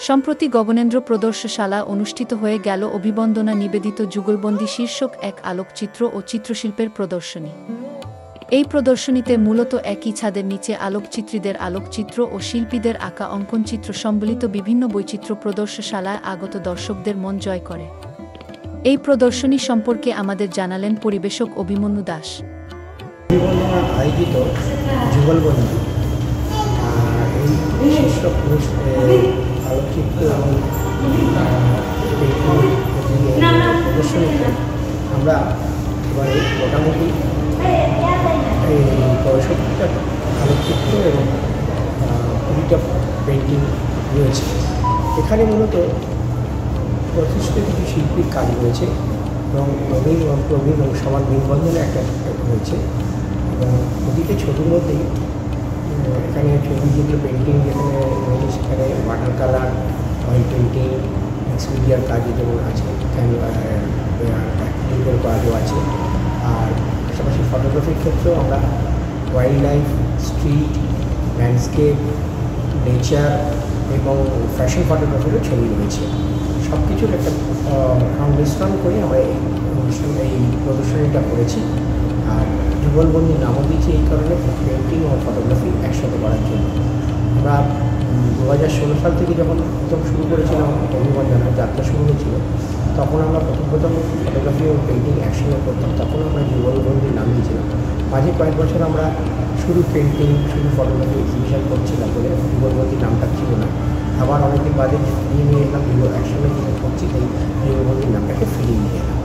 সম্প্রতি গগনেন্দ্র প্রদর্শনশালা অনুষ্ঠিত হয়ে গেল অভিবন্দনা নিবেদিত যুগলবন্দী শীর্ষক এক আলোকচিত্র ও চিত্রশিল্পের প্রদর্শনী। এই প্রদর্শনীতে মূলত একই ছাদের নিচে আলোকচিত্রীদের আলোকচিত্র ও শিল্পীদের আঁকা অঙ্কনচিত্র সম্বলিত বিভিন্ন বৈচিত্র্য প্রদর্শনশালায় আগত দর্শকদের মন জয় করে। এই প্রদর্শনী সম্পর্কে আমাদের জানালেন পরিবেশক অভিমন্যু দাস। আয়োজিত যুগলবন্দী এই শীর্ষক আলোকচিত্র এবং প্রদর্শনীতে আমরা এবারে মোটামুটি 65টা আলোকচিত্র এবং 20টা পেন্টিং রয়েছে। এখানে মূলত প্রতিষ্ঠিত কিছু শিল্পীর কাজ রয়েছে এবং প্রবীণ এবং সমান মেলবন্ধনে একটা রয়েছে এবং প্রতিটি ছবির মধ্যেই এখানে ছবি যেগুলো পেন্টিং যেখানে রয়েছে সেখানে water colour, oil painting, Xperia কাজ যেমন আছে, অ্যাক্রিলিকের কাজও আছে। আর পাশাপাশি ফটোগ্রাফির ক্ষেত্রেও আমরা wild life, street, landscape, nature এবং ফ্যাশন ফটোগ্রাফিরও ছবি রয়েছে। সব কিছুর একটা সংমিশ্রণ করে আমরা এই প্রদর্শনীটা করেছি। আর যুগলবন্দী নামও দিয়েছি এই কারণে পেন্টিং ও ফটোগ্রাফি একসাথে করার জন্য। আমরা 2016 সাল থেকে যখন প্রথম শুরু করেছিলাম অভিবন্দনা যাত্রা শুরু হয়েছিল, তখন আমরা প্রথম ফটোগ্রাফি ও পেন্টিং একসঙ্গে করতাম। তখন আমরা যুগলবন্দী নাম দিয়েছিলাম। মাঝে কয়েক বছর আমরা শুধু পেন্টিং, শুধু ফটোগ্রাফি এক্সিবিশন করছিলাম বলে যুগলবন্দী নামটা ছিল না। আবার অনেকদিন বাদে ফিরিয়ে নিয়ে এলাম, একসঙ্গে যেটা করছি তাই যুগলবন্দীর নামটাকে ফিরিয়ে নিয়ে এলাম।